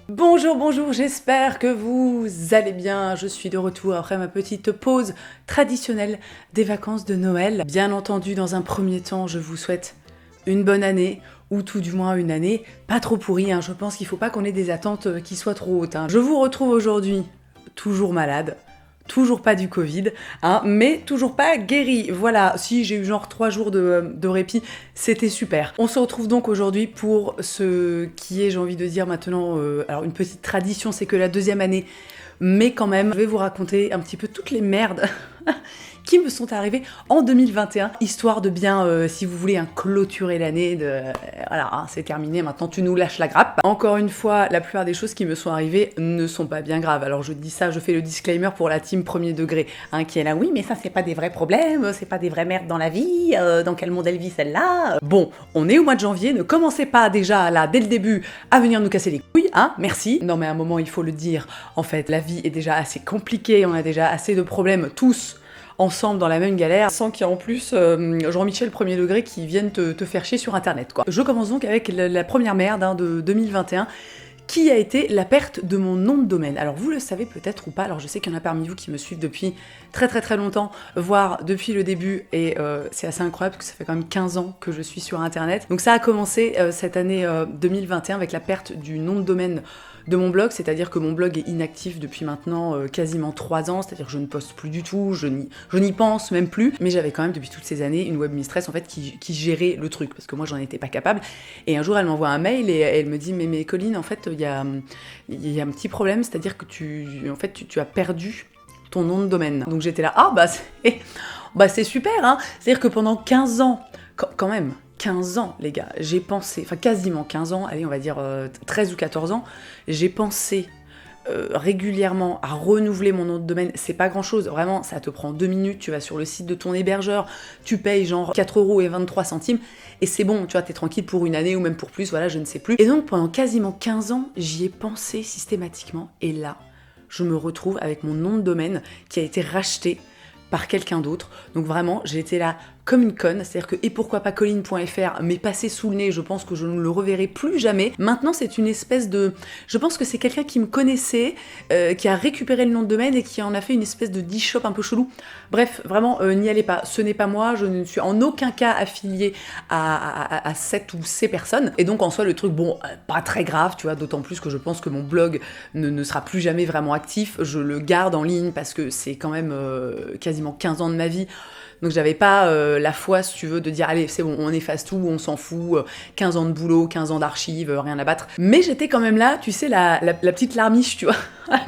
Bonjour, bonjour, j'espère que vous allez bien. Je suis de retour après ma petite pause traditionnelle des vacances de Noël. Bien entendu, dans un premier temps, je vous souhaite une bonne année, ou tout du moins une année pas trop pourrie. Je pense qu'il faut pas qu'on ait des attentes qui soient trop hautes. Je vous retrouve aujourd'hui toujours malade. Toujours pas du Covid, mais toujours pas guéri. Voilà, si j'ai eu genre 3 jours de répit, c'était super. On se retrouve donc aujourd'hui pour ce qui est, j'ai envie de dire maintenant, alors une petite tradition, c'est que la deuxième année, mais quand même, je vais vous raconter un petit peu toutes les merdes qui me sont arrivées en 2021, histoire de bien, si vous voulez, clôturer l'année, voilà, c'est terminé, maintenant tu nous lâches la grappe. Encore une fois, la plupart des choses qui me sont arrivées ne sont pas bien graves. Alors je dis ça, je fais le disclaimer pour la team premier degré, qui est là, oui, mais ça c'est pas des vrais problèmes, c'est pas des vraies merdes dans la vie, dans quel monde elle vit celle-là. Bon, on est au mois de janvier, ne commencez pas déjà là, dès le début, à venir nous casser les couilles, merci. Non mais à un moment, il faut le dire, en fait, la vie est déjà assez compliquée, on a déjà assez de problèmes, tous, ensemble dans la même galère, sans qu'il y ait en plus Jean-Michel premier degré qui vienne te faire chier sur internet, quoi. Je commence donc avec la première merde de 2021, qui a été la perte de mon nom de domaine. Alors vous le savez peut-être ou pas, alors je sais qu'il y en a parmi vous qui me suivent depuis très très très longtemps, voire depuis le début, et c'est assez incroyable parce que ça fait quand même 15 ans que je suis sur internet. Donc ça a commencé cette année 2021 avec la perte du nom de domaine de mon blog, c'est-à-dire que mon blog est inactif depuis maintenant quasiment 3 ans, c'est-à-dire que je ne poste plus du tout, je n'y pense même plus, mais j'avais quand même depuis toutes ces années une webmistress en fait qui gérait le truc, parce que moi j'en étais pas capable, et un jour elle m'envoie un mail et elle me dit mais Colline, en fait il y a un petit problème, c'est-à-dire que tu as perdu ton nom de domaine. Donc j'étais là, c'est super, c'est-à-dire que pendant 15 ans, quand même, 15 ans, les gars, j'ai pensé, enfin quasiment 15 ans, allez, on va dire 13 ou 14 ans, j'ai pensé régulièrement à renouveler mon nom de domaine. C'est pas grand chose, vraiment, ça te prend 2 minutes, tu vas sur le site de ton hébergeur, tu payes genre 4,23 € et c'est bon, tu vois, t'es tranquille pour une année ou même pour plus, voilà, je ne sais plus. Et donc pendant quasiment 15 ans, j'y ai pensé systématiquement, et là, je me retrouve avec mon nom de domaine qui a été racheté par quelqu'un d'autre. Donc vraiment, j'ai été là comme une conne, c'est-à-dire que et pourquoi pas colline.fr m'est passé sous le nez, je pense que je ne le reverrai plus jamais. Maintenant, c'est une espèce de... Je pense que c'est quelqu'un qui me connaissait, qui a récupéré le nom de domaine et qui en a fait une espèce de d-shop un peu chelou. Bref, vraiment, n'y allez pas, ce n'est pas moi, je ne suis en aucun cas affiliée à cette ou ces personnes. Et donc en soi, le truc, bon, pas très grave, tu vois, d'autant plus que je pense que mon blog ne sera plus jamais vraiment actif. Je le garde en ligne parce que c'est quand même quasiment 15 ans de ma vie. Donc j'avais pas la foi, si tu veux, de dire allez c'est bon, on efface tout, on s'en fout, 15 ans de boulot, 15 ans d'archives, rien à battre. Mais j'étais quand même là, tu sais, la petite larmiche, tu vois,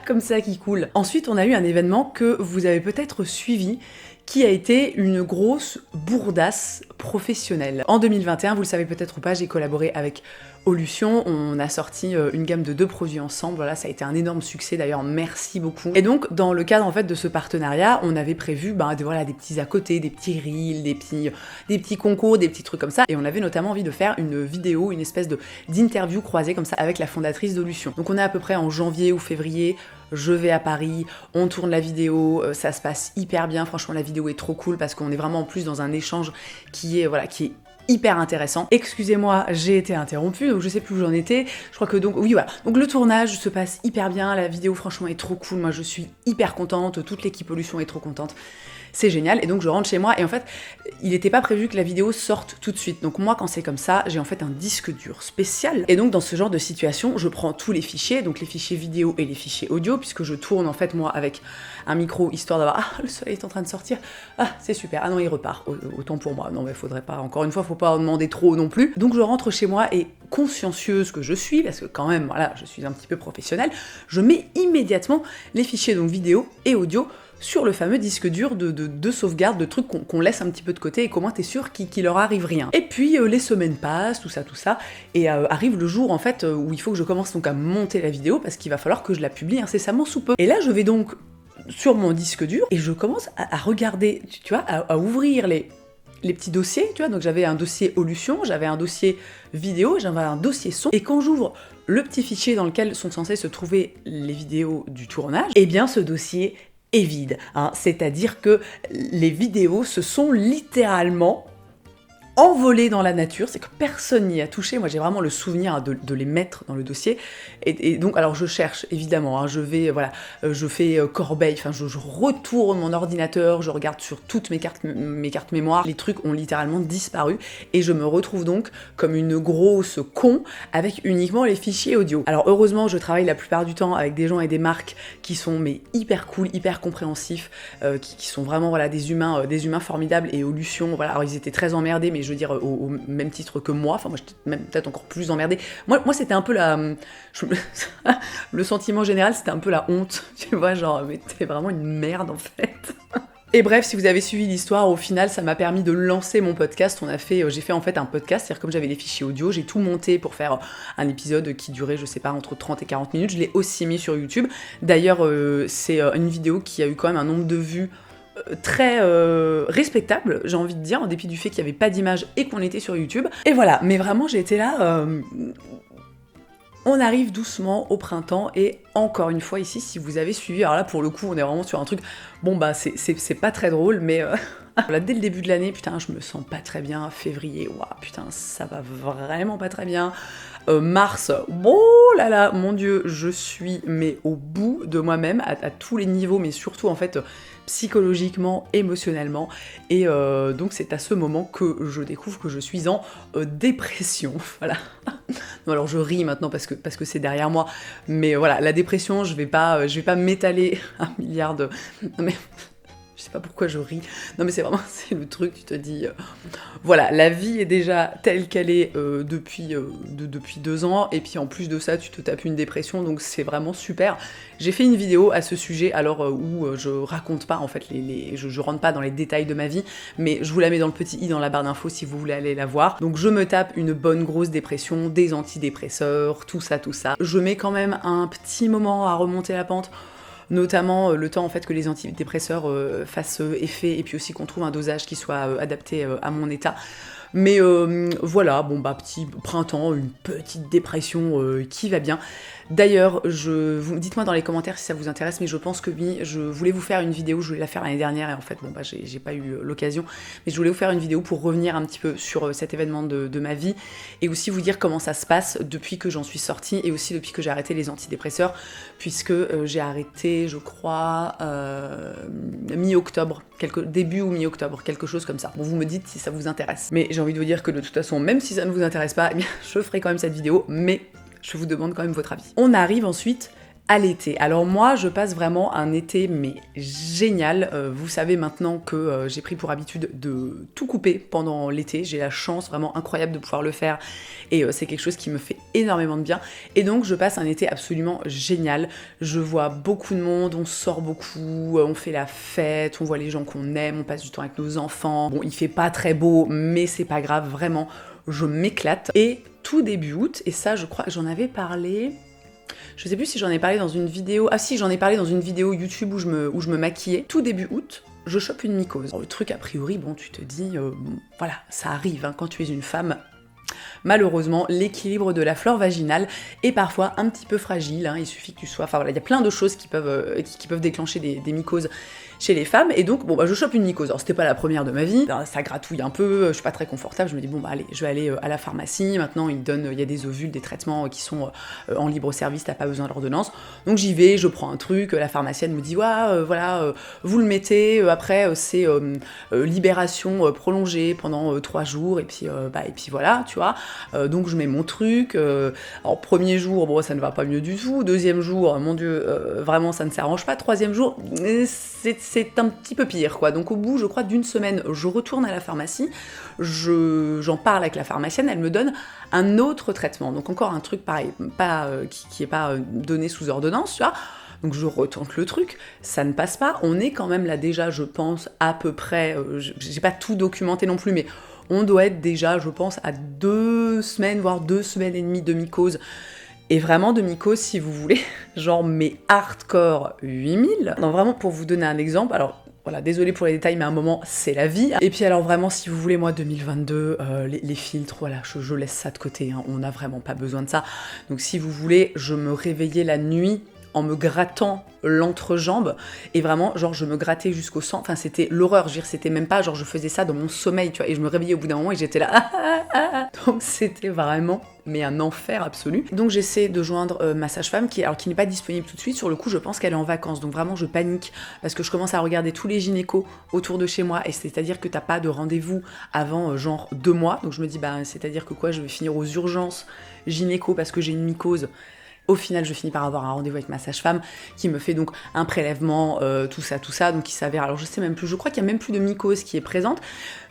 comme ça qui coule. Ensuite, on a eu un événement que vous avez peut-être suivi, qui a été une grosse bourdasse professionnelle. En 2021, vous le savez peut-être ou pas, j'ai collaboré avec Olution, on a sorti une gamme de 2 produits ensemble, voilà, ça a été un énorme succès d'ailleurs, merci beaucoup. Et donc, dans le cadre en fait de ce partenariat, on avait prévu voilà, des petits à côté, des petits reels, des petits concours, des petits trucs comme ça, et on avait notamment envie de faire une vidéo, une espèce d'interview croisée comme ça avec la fondatrice d'Olution. Donc on est à peu près en janvier ou février, je vais à Paris, on tourne la vidéo, ça se passe hyper bien, franchement la vidéo est trop cool parce qu'on est vraiment en plus dans un échange qui est hyper intéressant. Excusez-moi, j'ai été interrompue, donc je sais plus où j'en étais. Je crois que donc, oui voilà. Donc le tournage se passe hyper bien, la vidéo franchement est trop cool, moi je suis hyper contente, toute l'équipe Olution est trop contente. C'est génial, et donc je rentre chez moi, et en fait, il n'était pas prévu que la vidéo sorte tout de suite. Donc moi, quand c'est comme ça, j'ai en fait un disque dur spécial. Et donc dans ce genre de situation, je prends tous les fichiers, donc les fichiers vidéo et les fichiers audio, puisque je tourne en fait moi avec un micro, histoire d'avoir le soleil est en train de sortir, c'est super, non il repart, autant pour moi, non mais faudrait pas, encore une fois, faut pas en demander trop non plus. Donc je rentre chez moi et consciencieuse que je suis, parce que quand même, voilà, je suis un petit peu professionnelle, je mets immédiatement les fichiers donc vidéo et audio sur le fameux disque dur de sauvegarde, de trucs qu'on laisse un petit peu de côté et qu'au moins t'es sûr qu'il leur arrive rien. Et puis les semaines passent, tout ça, et arrive le jour en fait où il faut que je commence donc à monter la vidéo parce qu'il va falloir que je la publie incessamment sous peu. Et là je vais donc sur mon disque dur et je commence à regarder, tu vois, à ouvrir les petits dossiers, tu vois, donc j'avais un dossier Olution, j'avais un dossier vidéo, j'avais un dossier son, et quand j'ouvre le petit fichier dans lequel sont censées se trouver les vidéos du tournage, eh bien ce dossier est vide, c'est-à-dire que les vidéos se sont littéralement envolées dans la nature, c'est que personne n'y a touché. Moi, j'ai vraiment le souvenir de les mettre dans le dossier. Et donc, alors je cherche, évidemment, je vais, voilà, je fais corbeille, enfin, je retourne mon ordinateur, je regarde sur toutes mes cartes mémoire. Les trucs ont littéralement disparu. Et je me retrouve donc comme une grosse con avec uniquement les fichiers audio. Alors, heureusement, je travaille la plupart du temps avec des gens et des marques qui sont mais hyper cool, hyper compréhensifs, qui sont vraiment, voilà, des humains formidables. Et Olution, voilà, alors ils étaient très emmerdés, mais je veux dire au même titre que moi, enfin moi j'étais même peut-être encore plus emmerdée. Moi c'était un peu le sentiment général, c'était un peu la honte, tu vois, genre mais t'es vraiment une merde en fait. Et bref, si vous avez suivi l'histoire, au final, ça m'a permis de lancer mon podcast. J'ai fait en fait un podcast, c'est-à-dire comme j'avais les fichiers audio, j'ai tout monté pour faire un épisode qui durait, je sais pas, entre 30 et 40 minutes. Je l'ai aussi mis sur YouTube. D'ailleurs, c'est une vidéo qui a eu quand même un nombre de vues très respectable, j'ai envie de dire, en dépit du fait qu'il n'y avait pas d'image et qu'on était sur YouTube. Et voilà, mais vraiment j'ai été là, on arrive doucement au printemps et encore une fois ici, si vous avez suivi, alors là pour le coup on est vraiment sur un truc, bon bah c'est pas très drôle, mais là, dès le début de l'année, putain je me sens pas très bien, février, waouh putain ça va vraiment pas très bien, mars, oh là là, mon dieu, je suis mais au bout de moi-même, à tous les niveaux, mais surtout en fait psychologiquement, émotionnellement, et donc c'est à ce moment que je découvre que je suis en dépression, voilà. Non, alors je ris maintenant parce que c'est derrière moi, mais voilà, la dépression, je vais pas m'étaler un milliard de... Non mais... Je sais pas pourquoi je ris. Non mais c'est vraiment, c'est le truc, tu te dis... voilà, la vie est déjà telle qu'elle est depuis 2 ans, et puis en plus de ça, tu te tapes une dépression, donc c'est vraiment super. J'ai fait une vidéo à ce sujet, alors où je raconte pas, en fait, je rentre pas dans les détails de ma vie, mais je vous la mets dans le petit i dans la barre d'infos si vous voulez aller la voir. Donc je me tape une bonne grosse dépression, des antidépresseurs, tout ça. Je mets quand même un petit moment à remonter la pente, notamment le temps en fait que les antidépresseurs fassent effet et puis aussi qu'on trouve un dosage qui soit adapté à mon état. Mais voilà, bon bah petit printemps, une petite dépression qui va bien. D'ailleurs, dites-moi dans les commentaires si ça vous intéresse, mais je pense que oui, je voulais vous faire une vidéo, je voulais la faire l'année dernière et en fait bon bah j'ai pas eu l'occasion, mais je voulais vous faire une vidéo pour revenir un petit peu sur cet événement de ma vie et aussi vous dire comment ça se passe depuis que j'en suis sortie et aussi depuis que j'ai arrêté les antidépresseurs, puisque j'ai arrêté, je crois, mi-octobre, début ou mi-octobre, quelque chose comme ça. Bon, vous me dites si ça vous intéresse. Mais j'ai envie de vous dire que de toute façon, même si ça ne vous intéresse pas, eh bien, je ferai quand même cette vidéo, mais je vous demande quand même votre avis. On arrive ensuite à l'été. Alors moi, je passe vraiment un été, mais génial. Vous savez maintenant que j'ai pris pour habitude de tout couper pendant l'été. J'ai la chance vraiment incroyable de pouvoir le faire et c'est quelque chose qui me fait énormément de bien. Et donc, je passe un été absolument génial. Je vois beaucoup de monde, on sort beaucoup, on fait la fête, on voit les gens qu'on aime, on passe du temps avec nos enfants. Bon, il fait pas très beau, mais c'est pas grave, vraiment, je m'éclate. Et tout début août, et ça, je crois que j'en avais parlé... Je sais plus si j'en ai parlé dans une vidéo... Ah si, j'en ai parlé dans une vidéo YouTube où je me maquillais. Tout début août, je chope une mycose. Alors, le truc, a priori, bon, tu te dis... voilà, ça arrive, hein, quand tu es une femme... Malheureusement, l'équilibre de la flore vaginale est parfois un petit peu fragile, hein, il suffit que tu sois... Enfin voilà, il y a plein de choses qui peuvent déclencher des mycoses chez les femmes, et donc, bon bah je chope une mycose. Alors c'était pas la première de ma vie, ça gratouille un peu, je suis pas très confortable, je me dis bon bah allez, je vais aller à la pharmacie, maintenant il y a des ovules, des traitements qui sont en libre service, t'as pas besoin d'ordonnance, donc j'y vais, je prends un truc, la pharmacienne me dit ouais, voilà, vous le mettez, après c'est libération prolongée pendant 3 jours, et puis voilà, tu vois, donc je mets mon truc, alors premier jour, bon ça ne va pas mieux du tout, deuxième jour, mon dieu, vraiment ça ne s'arrange pas, troisième jour, c'est un petit peu pire, quoi. Donc au bout, je crois, d'une semaine, je retourne à la pharmacie, j'en parle avec la pharmacienne, elle me donne un autre traitement. Donc encore un truc pareil, qui est pas donné sous ordonnance, tu vois. Donc je retente le truc, ça ne passe pas. On est quand même là déjà, je pense, à peu près, j'ai pas tout documenté non plus, mais on doit être déjà, je pense, à 2 semaines, voire 2 semaines et demie de mycose. Et vraiment de mycose, si vous voulez, genre mais hardcore 8000. Non, vraiment pour vous donner un exemple, alors voilà, désolé pour les détails, mais à un moment, c'est la vie. Et puis alors vraiment, si vous voulez, moi, 2022, les filtres, voilà, je laisse ça de côté, hein, on n'a vraiment pas besoin de ça. Donc si vous voulez, je me réveillais la nuit en me grattant l'entrejambe, et vraiment, genre, je me grattais jusqu'au sang, enfin, c'était l'horreur, je veux dire, c'était même pas, genre, je faisais ça dans mon sommeil, tu vois, et je me réveillais au bout d'un moment, et j'étais là, donc c'était vraiment, mais un enfer absolu. Donc j'essaie de joindre ma sage-femme, qui n'est pas disponible tout de suite, sur le coup, je pense qu'elle est en vacances, donc vraiment, je panique, parce que je commence à regarder tous les gynécos autour de chez moi, et c'est-à-dire que t'as pas de rendez-vous avant, genre, 2 mois, donc je me dis, bah, c'est-à-dire que quoi, je vais finir aux urgences gynéco parce que j'ai une mycose. Au final, je finis par avoir un rendez-vous avec ma sage-femme qui me fait donc un prélèvement, tout ça, donc il s'avère, alors je sais même plus, je crois qu'il y a même plus de mycose qui est présente,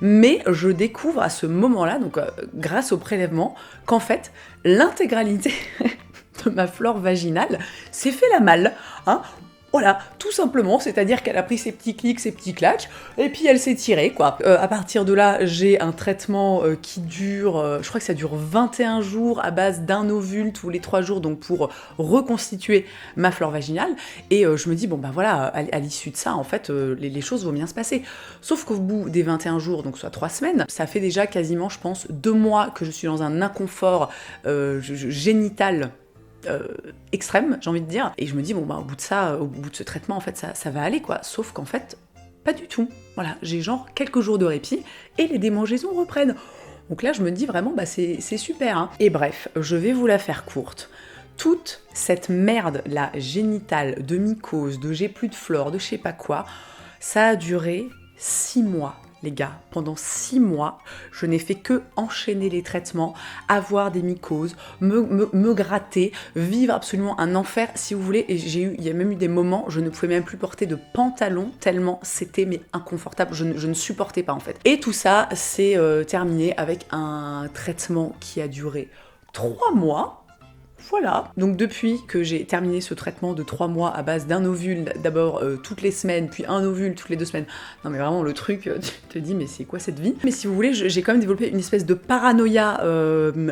mais je découvre à ce moment-là, donc grâce au prélèvement, qu'en fait, l'intégralité de ma flore vaginale s'est fait la malle, hein. Voilà, tout simplement, c'est-à-dire qu'elle a pris ses petits clics, ses petits claques, et puis elle s'est tirée, quoi. À partir de là, j'ai un traitement qui dure, je crois que ça dure 21 jours à base d'un ovule tous les 3 jours, donc pour reconstituer ma flore vaginale, et je me dis, bon bah voilà, à l'issue de ça, en fait, les choses vont bien se passer. Sauf qu'au bout des 21 jours, donc soit 3 semaines, ça fait déjà quasiment, je pense, 2 mois que je suis dans un inconfort génital, extrême, j'ai envie de dire, et je me dis bon bah au bout de ce traitement en fait ça va aller quoi, sauf qu'en fait pas du tout, voilà, j'ai genre quelques jours de répit et les démangeaisons reprennent, donc là je me dis vraiment bah c'est super, hein. Et bref, je vais vous la faire courte, toute cette merde là génitale, de mycose, de j'ai plus de flore, de je sais pas quoi, ça a duré 6 mois. Les gars, pendant 6 mois, je n'ai fait que enchaîner les traitements, avoir des mycoses, me gratter, vivre absolument un enfer, si vous voulez. Et il y a même eu des moments, je ne pouvais même plus porter de pantalon, tellement c'était mais inconfortable, je ne supportais pas en fait. Et tout ça s'est terminé avec un traitement qui a duré 3 mois. Voilà, donc depuis que j'ai terminé ce traitement de 3 mois à base d'un ovule, d'abord toutes les semaines, puis un ovule toutes les 2 semaines, non mais vraiment le truc, tu te dis mais c'est quoi cette vie? Mais si vous voulez, j'ai quand même développé une espèce de paranoïa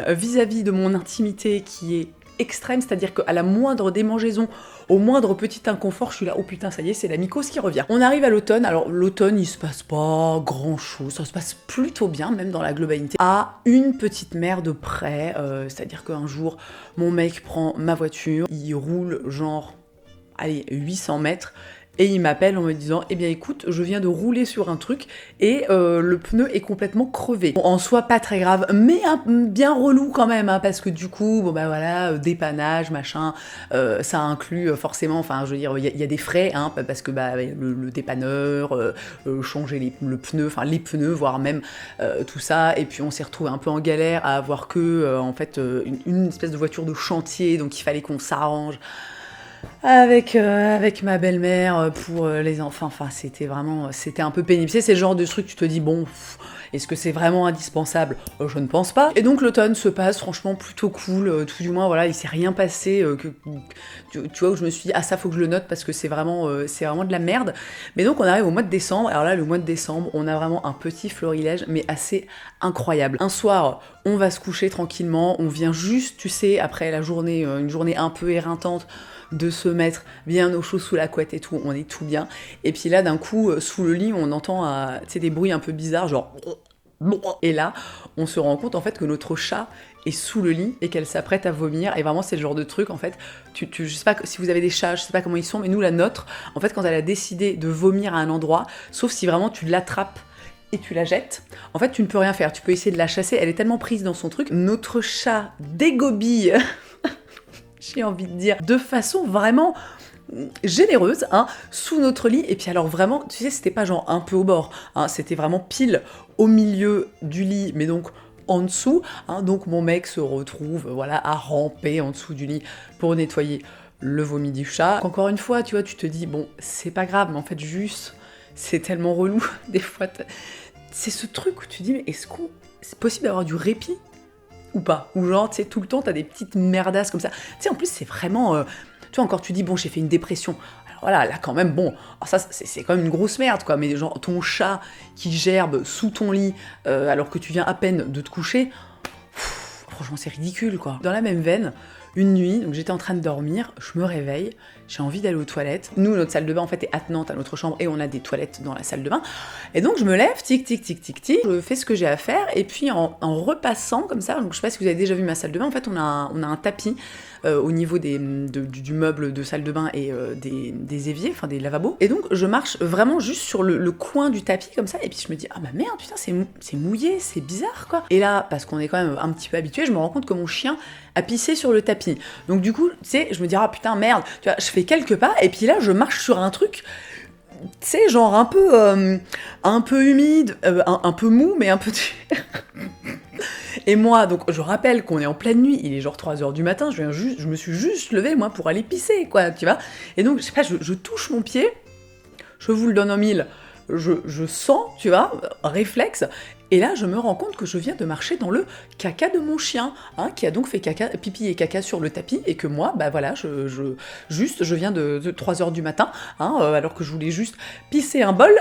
vis-à-vis de mon intimité qui est extrême, c'est-à-dire qu'à la moindre démangeaison, au moindre petit inconfort, je suis là, oh putain, ça y est, c'est la mycose qui revient. On arrive à l'automne, alors l'automne, il se passe pas grand-chose, ça se passe plutôt bien, même dans la globalité, à une petite merde près, c'est-à-dire qu'un jour, mon mec prend ma voiture, il roule genre, allez, 800 mètres, et il m'appelle en me disant « Eh bien écoute, je viens de rouler sur un truc et le pneu est complètement crevé. » Bon, en soi, pas très grave, mais bien relou quand même, hein, parce que du coup, bon bah voilà, dépannage, machin, ça inclut forcément, enfin je veux dire, il y a des frais, hein, parce que bah, le dépanneur, changer le pneu, enfin les pneus, voire même tout ça, et puis on s'est retrouvé un peu en galère à avoir que, en fait, une espèce de voiture de chantier, donc il fallait qu'on s'arrange avec ma belle-mère pour les enfants, enfin c'était un peu pénible. C'est le genre de truc, tu te dis bon, est-ce que c'est vraiment indispensable? Je ne pense pas. Et donc l'automne se passe franchement plutôt cool, tout du moins voilà, il s'est rien passé tu vois, où je me suis dit ah ça faut que je le note parce que c'est vraiment de la merde. Mais donc on arrive au mois de décembre, alors là le mois de décembre, on a vraiment un petit florilège mais assez incroyable. Un soir, on va se coucher tranquillement, on vient juste, tu sais, après la journée, une journée un peu éreintante, de se mettre bien au chaud sous la couette et tout, on est tout bien. Et puis là, d'un coup, sous le lit, on entend des bruits un peu bizarres, genre... Et là, on se rend compte en fait que notre chat est sous le lit et qu'elle s'apprête à vomir. Et vraiment, c'est le genre de truc, en fait, je sais pas si vous avez des chats, je sais pas comment ils sont, mais nous, la nôtre, en fait, quand elle a décidé de vomir à un endroit, sauf si vraiment tu l'attrapes et tu la jettes, en fait, tu ne peux rien faire. Tu peux essayer de la chasser, elle est tellement prise dans son truc. Notre chat dégobille... j'ai envie de dire, de façon vraiment généreuse, hein, sous notre lit. Et puis alors vraiment, tu sais, c'était pas genre un peu au bord, hein, c'était vraiment pile au milieu du lit, mais donc en dessous, hein, donc mon mec se retrouve, voilà, à ramper en dessous du lit pour nettoyer le vomi du chat. Encore une fois, tu vois, tu te dis, bon, c'est pas grave, mais en fait, juste, c'est tellement relou, des fois, c'est ce truc où tu dis, mais est-ce qu'on... c'est possible d'avoir du répit ou pas, ou genre, tu sais, tout le temps, t'as des petites merdasses comme ça. Tu sais, en plus, c'est vraiment... tu vois, encore, tu dis, bon, j'ai fait une dépression. Alors voilà, là, quand même, bon, alors ça, c'est quand même une grosse merde, quoi. Mais genre, ton chat qui gerbe sous ton lit, alors que tu viens à peine de te coucher, franchement, c'est ridicule, quoi. Dans la même veine, une nuit, donc j'étais en train de dormir, je me réveille, j'ai envie d'aller aux toilettes. Nous, notre salle de bain, en fait, est attenante à notre chambre et on a des toilettes dans la salle de bain. Et donc, je me lève, tic, tic, tic, tic, tic, je fais ce que j'ai à faire. Et puis, en repassant comme ça, donc je sais pas si vous avez déjà vu ma salle de bain, en fait, on a un tapis au niveau du meuble de salle de bain et des éviers, enfin des lavabos. Et donc, je marche vraiment juste sur le coin du tapis comme ça. Et puis, je me dis, ah bah merde, putain, c'est mouillé, c'est bizarre, quoi. Et là, parce qu'on est quand même un petit peu habitué, je me rends compte que mon chien a pissé sur le tapis. Donc du coup, tu sais, je me dis, ah putain, merde, tu vois, je fais quelques pas, et puis là, je marche sur un truc, tu sais, genre un peu humide, un peu mou, mais un peu... Et moi, donc, je rappelle qu'on est en pleine nuit, il est genre 3h du matin, je me suis juste levée, moi, pour aller pisser, quoi, tu vois. Et donc, je sais pas, je touche mon pied, je vous le donne en mille, je sens, tu vois, réflexe, et là, je me rends compte que je viens de marcher dans le caca de mon chien, hein, qui a donc fait pipi et caca sur le tapis, et que moi, bah voilà, je viens de 3h du matin, hein, alors que je voulais juste pisser un bol,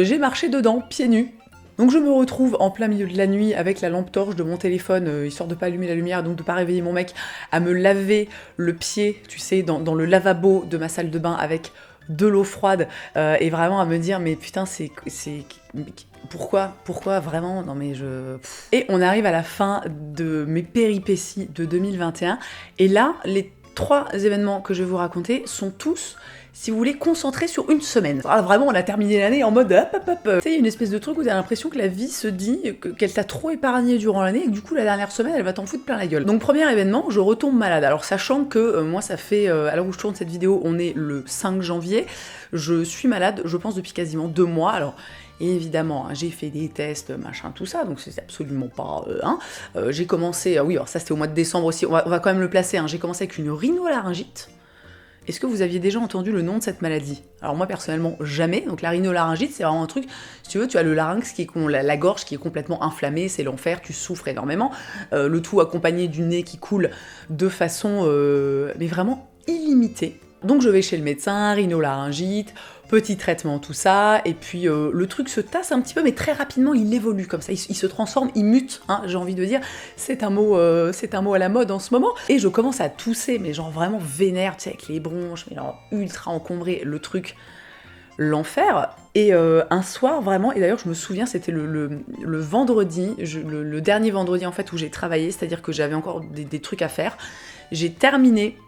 j'ai marché dedans, pieds nus. Donc je me retrouve en plein milieu de la nuit avec la lampe torche de mon téléphone, histoire de pas allumer la lumière, donc de pas réveiller mon mec, à me laver le pied, tu sais, dans le lavabo de ma salle de bain avec de l'eau froide, et vraiment à me dire, mais putain, c'est pourquoi vraiment, non mais je... Et on arrive à la fin de mes péripéties de 2021, et là, les 3 événements que je vais vous raconter sont tous, si vous voulez, concentrés sur une semaine. Alors vraiment, on a terminé l'année en mode hop hop hop. Tu sais, une espèce de truc où t'as l'impression que la vie se dit qu'elle t'a trop épargné durant l'année et que du coup, la dernière semaine, elle va t'en foutre plein la gueule. Donc premier événement, je retombe malade. Alors sachant que moi, ça fait, à l'heure où je tourne cette vidéo, on est le 5 janvier, je suis malade, je pense, depuis quasiment 2 mois. Alors... Et évidemment, hein, j'ai fait des tests, machin, tout ça, donc c'est absolument pas... j'ai commencé... oui, alors ça c'était au mois de décembre aussi, on va quand même le placer, hein, j'ai commencé avec une rhinolaryngite. Est-ce que vous aviez déjà entendu le nom de cette maladie? Alors moi personnellement, jamais. Donc la rhinolaryngite, c'est vraiment un truc, si tu veux, tu as le larynx qui est la gorge qui est complètement inflammée, c'est l'enfer, tu souffres énormément. Le tout accompagné du nez qui coule de façon, mais vraiment illimitée. Donc je vais chez le médecin, rhinolaryngite, petit traitement, tout ça, et puis le truc se tasse un petit peu, mais très rapidement il évolue comme ça, il se transforme, il mute, hein, j'ai envie de dire, c'est un mot à la mode en ce moment, et je commence à tousser, mais genre vraiment vénère, tu sais, avec les bronches, mais genre ultra encombré, le truc, l'enfer. Et un soir vraiment, et d'ailleurs je me souviens, c'était le vendredi, le dernier vendredi en fait où j'ai travaillé, c'est-à-dire que j'avais encore des trucs à faire, j'ai terminé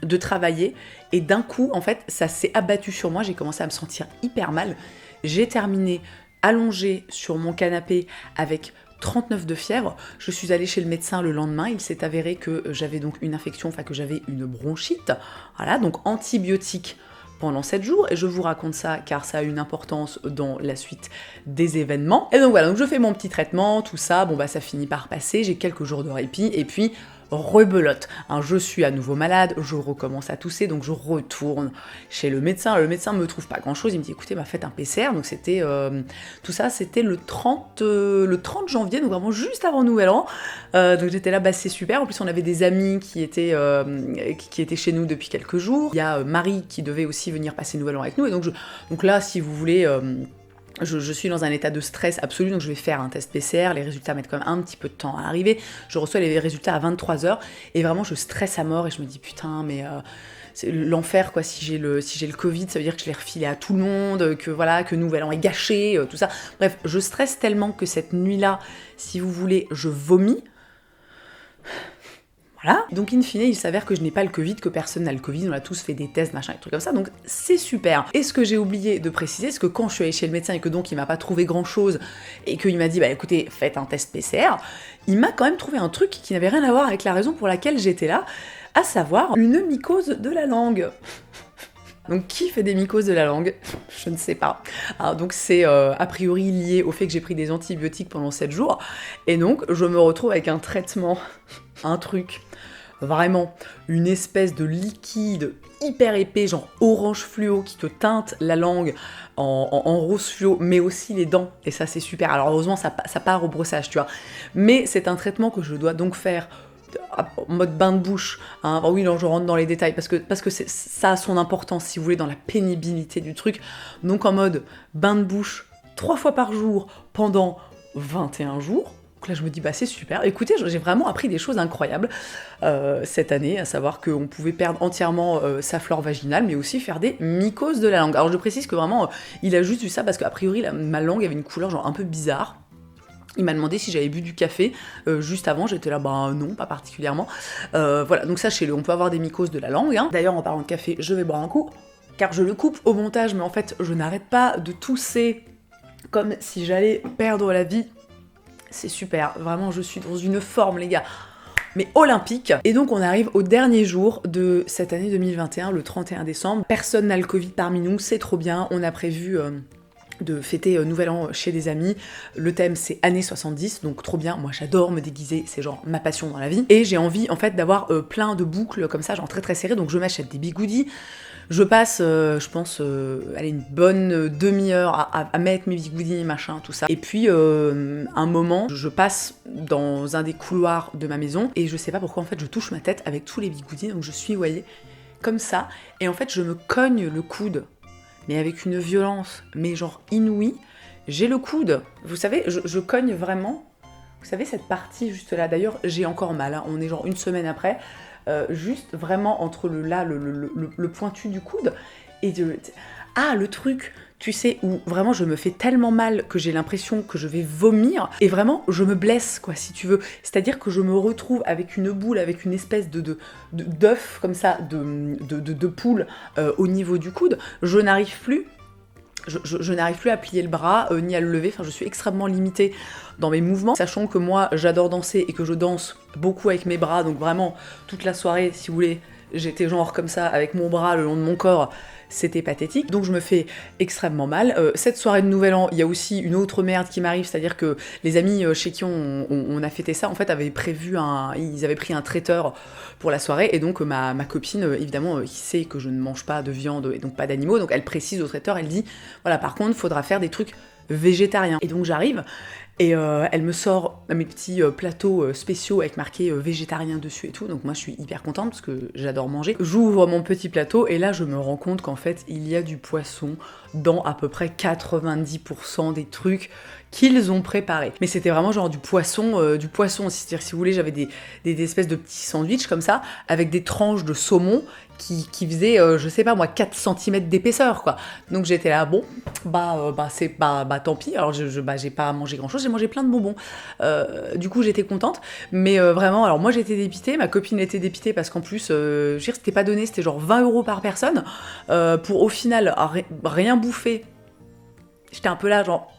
de travailler, et d'un coup, en fait, ça s'est abattu sur moi, j'ai commencé à me sentir hyper mal, j'ai terminé allongée sur mon canapé avec 39 de fièvre, je suis allée chez le médecin le lendemain, il s'est avéré que j'avais donc une infection, enfin que j'avais une bronchite, voilà, donc antibiotiques pendant 7 jours, et je vous raconte ça car ça a une importance dans la suite des événements. Et donc voilà, donc je fais mon petit traitement, tout ça, bon bah ça finit par passer, j'ai quelques jours de répit, et puis rebelote, hein, je suis à nouveau malade, je recommence à tousser, donc je retourne chez le médecin me trouve pas grand chose, il me dit écoutez, bah, faites un PCR, donc c'était, tout ça c'était le 30 janvier, donc vraiment juste avant Nouvel An, donc j'étais là, bah c'est super, en plus on avait des amis qui étaient chez nous depuis quelques jours, il y a Marie qui devait aussi venir passer Nouvel An avec nous, et donc là, si vous voulez... Je suis dans un état de stress absolu, donc je vais faire un test PCR, les résultats mettent quand même un petit peu de temps à arriver, je reçois les résultats à 23h, et vraiment je stresse à mort, et je me dis putain, mais c'est l'enfer quoi, si j'ai le Covid, ça veut dire que je l'ai refilé à tout le monde, que voilà, que Nouvel An est gâché, tout ça. Bref, je stresse tellement que cette nuit-là, si vous voulez, je vomis. Voilà. Donc in fine, il s'avère que je n'ai pas le Covid, que personne n'a le Covid, on a tous fait des tests, machin, des trucs comme ça, donc c'est super. Et ce que j'ai oublié de préciser, c'est que quand je suis allée chez le médecin et que donc il m'a pas trouvé grand chose, et qu'il m'a dit, bah écoutez, faites un test PCR, il m'a quand même trouvé un truc qui n'avait rien à voir avec la raison pour laquelle j'étais là, à savoir une mycose de la langue. Donc qui fait des mycoses de la langue? Je ne sais pas. Alors, donc c'est a priori lié au fait que j'ai pris des antibiotiques pendant 7 jours, et donc je me retrouve avec un traitement, un truc, vraiment une espèce de liquide hyper épais, genre orange fluo, qui te teinte la langue en rose fluo, mais aussi les dents, et ça c'est super. Alors heureusement ça part au brossage, tu vois. Mais c'est un traitement que je dois donc faire en mode bain de bouche, hein. Oui, non, je rentre dans les détails parce que ça a son importance, si vous voulez, dans la pénibilité du truc. Donc en mode bain de bouche 3 fois par jour pendant 21 jours, Donc là, je me dis, bah c'est super. Écoutez, j'ai vraiment appris des choses incroyables cette année, à savoir qu'on pouvait perdre entièrement sa flore vaginale, mais aussi faire des mycoses de la langue. Alors je précise que vraiment, il a juste vu ça parce qu'a priori, ma langue avait une couleur genre un peu bizarre. Il m'a demandé si j'avais bu du café juste avant, j'étais là, bah non, pas particulièrement. Voilà, donc sachez-le, on peut avoir des mycoses de la langue. Hein. D'ailleurs, en parlant de café, je vais boire un coup, car je le coupe au montage, mais en fait, je n'arrête pas de tousser comme si j'allais perdre la vie. C'est super, vraiment, je suis dans une forme, les gars, mais olympique. Et donc, on arrive au dernier jour de cette année 2021, le 31 décembre. Personne n'a le Covid parmi nous, c'est trop bien. On a prévu de fêter Nouvel An chez des amis. Le thème, c'est années 70, donc trop bien. Moi, j'adore me déguiser, c'est genre ma passion dans la vie. Et j'ai envie, en fait, d'avoir plein de boucles comme ça, genre très très serrées, donc je m'achète des bigoudis. Je passe, je pense, allez, une bonne demi-heure à mettre mes bigoudis, machin, tout ça. Et puis, un moment, je passe dans un des couloirs de ma maison, et je sais pas pourquoi, en fait, je touche ma tête avec tous les bigoudis, donc je suis, vous voyez, comme ça, et en fait, je me cogne le coude, mais avec une violence, mais genre inouïe. J'ai le coude, vous savez, je cogne vraiment, vous savez, cette partie juste là, d'ailleurs, j'ai encore mal, hein, on est genre une semaine après, juste vraiment entre le pointu du coude et le truc, tu sais, où vraiment je me fais tellement mal que j'ai l'impression que je vais vomir et vraiment je me blesse, quoi, si tu veux. C'est-à-dire que je me retrouve avec une boule, avec une espèce d'œuf comme ça, de poule au niveau du coude. Je n'arrive plus. Je n'arrive plus à plier le bras, ni à le lever, enfin je suis extrêmement limitée dans mes mouvements, sachant que moi j'adore danser et que je danse beaucoup avec mes bras, donc vraiment toute la soirée, si vous voulez, j'étais genre comme ça, avec mon bras le long de mon corps, c'était pathétique, donc je me fais extrêmement mal. Cette soirée de Nouvel An, il y a aussi une autre merde qui m'arrive, c'est-à-dire que les amis chez qui on a fêté ça, en fait, avaient prévu ils avaient pris un traiteur pour la soirée, et donc ma copine, évidemment, qui sait que je ne mange pas de viande et donc pas d'animaux, donc elle précise au traiteur, elle dit, voilà, par contre, faudra faire des trucs végétariens. Et donc j'arrive, et elle me sort mes petits plateaux spéciaux avec marqué végétarien dessus et tout, donc moi je suis hyper contente parce que j'adore manger. J'ouvre mon petit plateau et là je me rends compte qu'en fait il y a du poisson dans à peu près 90% des trucs qu'ils ont préparés. Mais c'était vraiment genre du poisson, c'est-à-dire si vous voulez j'avais des espèces de petits sandwichs comme ça, avec des tranches de saumon qui faisaient, je sais pas moi, 4 cm d'épaisseur, quoi. Donc j'étais là, bon, tant pis, alors j'ai pas mangé grand-chose, j'ai mangé plein de bonbons. Du coup j'étais contente, mais vraiment, alors moi j'étais dépitée, ma copine était dépitée parce qu'en plus, je veux dire, c'était pas donné, c'était genre 20 € par personne, pour au final rien bouffer. J'étais un peu là, genre...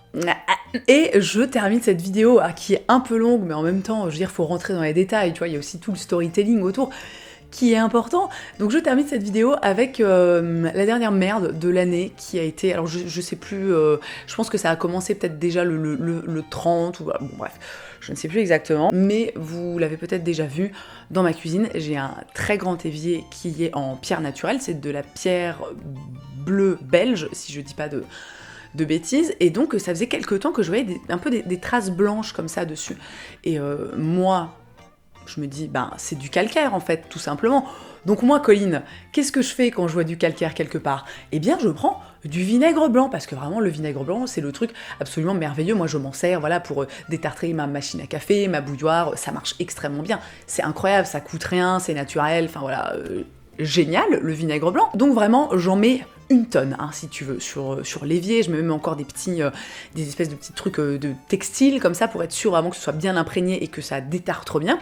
Et je termine cette vidéo qui est un peu longue, mais en même temps, je veux dire, faut rentrer dans les détails, tu vois, il y a aussi tout le storytelling autour qui est important. Donc je termine cette vidéo avec la dernière merde de l'année qui a été, alors je sais plus, je pense que ça a commencé peut-être déjà le 30, ou bon bref, je ne sais plus exactement, mais vous l'avez peut-être déjà vu, dans ma cuisine, j'ai un très grand évier qui est en pierre naturelle, c'est de la pierre bleue belge, si je dis pas de bêtises, et donc ça faisait quelques temps que je voyais un peu des traces blanches comme ça dessus, et moi, je me dis, ben c'est du calcaire en fait, tout simplement. Donc moi, Colline, qu'est-ce que je fais quand je vois du calcaire quelque part? Eh bien, je prends du vinaigre blanc, parce que vraiment, le vinaigre blanc, c'est le truc absolument merveilleux. Moi, je m'en sers, voilà, pour détartrer ma machine à café, ma bouilloire, ça marche extrêmement bien. C'est incroyable, ça coûte rien, c'est naturel, enfin voilà, génial, le vinaigre blanc. Donc vraiment, j'en mets une tonne, hein, si tu veux, sur l'évier. Je mets même encore des espèces de petits trucs de textile, comme ça, pour être sûr vraiment que ce soit bien imprégné et que ça détartre bien.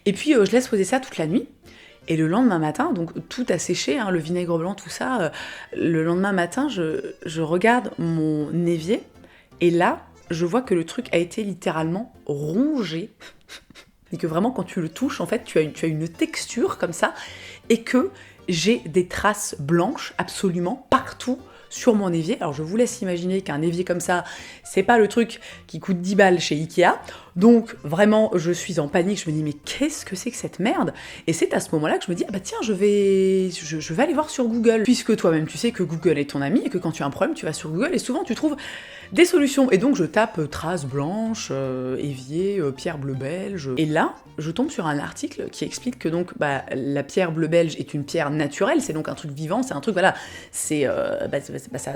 Et puis, je laisse poser ça toute la nuit. Et le lendemain matin, donc tout a séché, hein, le vinaigre blanc, tout ça, le lendemain matin, je regarde mon évier, et là, je vois que le truc a été littéralement rongé. Et que vraiment, quand tu le touches, en fait, tu as une texture comme ça, et que j'ai des traces blanches absolument partout sur mon évier. Alors je vous laisse imaginer qu'un évier comme ça, c'est pas le truc qui coûte 10 balles chez Ikea. Donc vraiment, je suis en panique, je me dis mais qu'est-ce que c'est que cette merde? Et c'est à ce moment-là que je me dis, ah bah tiens, je vais aller voir sur Google. Puisque toi-même tu sais que Google est ton ami et que quand tu as un problème, tu vas sur Google et souvent tu trouves des solutions. Et donc je tape traces blanches, évier, pierre bleue belge. Et là, je tombe sur un article qui explique que donc la pierre bleue belge est une pierre naturelle, c'est donc un truc vivant, c'est un truc, voilà, c'est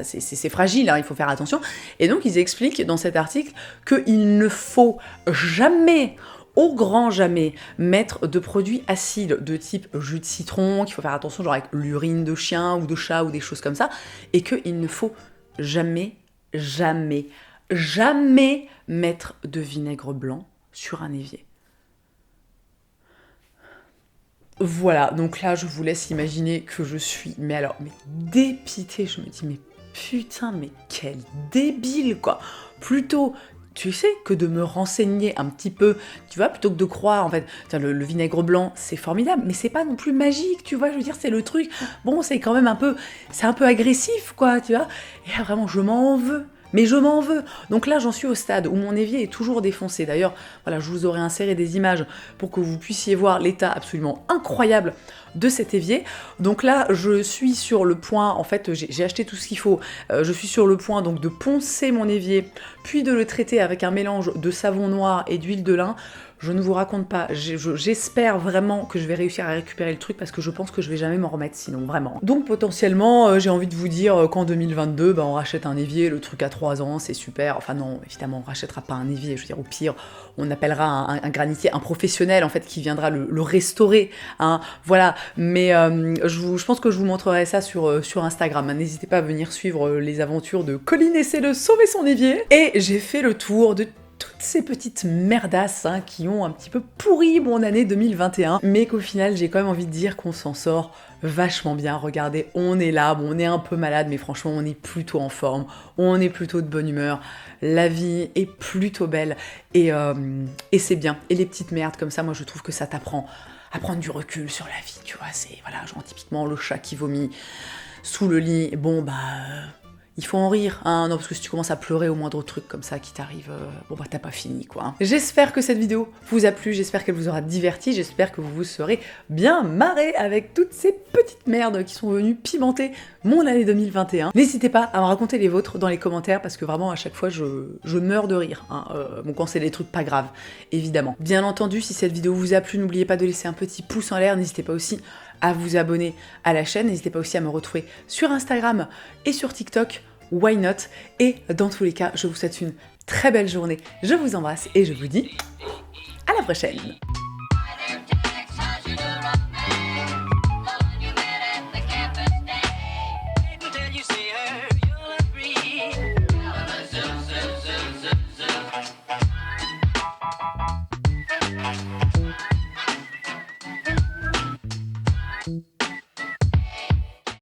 c'est fragile, hein, il faut faire attention. Et donc ils expliquent dans cet article qu'il ne faut jamais, au grand jamais, mettre de produits acides de type jus de citron, qu'il faut faire attention genre avec l'urine de chien ou de chat ou des choses comme ça, et qu'il ne faut jamais, jamais, jamais mettre de vinaigre blanc sur un évier. Voilà, donc là je vous laisse imaginer que je suis, mais dépitée, je me dis mais putain, mais quel débile quoi. Plutôt, tu sais, que de me renseigner un petit peu, tu vois, plutôt que de croire, en fait, tiens, le vinaigre blanc, c'est formidable, mais c'est pas non plus magique, tu vois, je veux dire, c'est le truc, bon, c'est quand même un peu agressif, quoi, tu vois, et là, vraiment, je m'en veux. Mais je m'en veux. Donc là, j'en suis au stade où mon évier est toujours défoncé. D'ailleurs, voilà, je vous aurais inséré des images pour que vous puissiez voir l'état absolument incroyable de cet évier. Donc là, je suis sur le point, en fait, j'ai acheté tout ce qu'il faut. Je suis sur le point donc de poncer mon évier, puis de le traiter avec un mélange de savon noir et d'huile de lin. Je ne vous raconte pas, j'espère vraiment que je vais réussir à récupérer le truc parce que je pense que je vais jamais m'en remettre sinon, vraiment. Donc potentiellement, j'ai envie de vous dire qu'en 2022, on rachète un évier, le truc à 3 ans, c'est super. Enfin non, évidemment, on rachètera pas un évier, je veux dire, au pire, on appellera un granitier, un professionnel en fait qui viendra le restaurer, hein, voilà. Mais je pense que je vous montrerai ça sur Instagram. N'hésitez pas à venir suivre les aventures de Colline essaie de sauver son évier. Et j'ai fait le tour de toutes ces petites merdasses qui ont un petit peu pourri mon année 2021, mais qu'au final j'ai quand même envie de dire qu'on s'en sort vachement bien. Regardez, on est là, bon, on est un peu malade, mais franchement on est plutôt en forme, on est plutôt de bonne humeur, la vie est plutôt belle, et c'est bien. Et les petites merdes comme ça, moi je trouve que ça t'apprend à prendre du recul sur la vie, tu vois, c'est, voilà, genre typiquement le chat qui vomit sous le lit, bon il faut en rire, hein, non, parce que si tu commences à pleurer au moindre truc comme ça qui t'arrive, t'as pas fini, quoi. Hein. J'espère que cette vidéo vous a plu, j'espère qu'elle vous aura diverti, j'espère que vous vous serez bien marré avec toutes ces petites merdes qui sont venues pimenter mon année 2021. N'hésitez pas à me raconter les vôtres dans les commentaires, parce que vraiment, à chaque fois, je meurs de rire, hein, bon, quand c'est des trucs pas graves, évidemment. Bien entendu, si cette vidéo vous a plu, n'oubliez pas de laisser un petit pouce en l'air, n'hésitez pas aussi à vous abonner à la chaîne, n'hésitez pas aussi à me retrouver sur Instagram et sur TikTok, why not? Et dans tous les cas, je vous souhaite une très belle journée, je vous embrasse et je vous dis à la prochaine!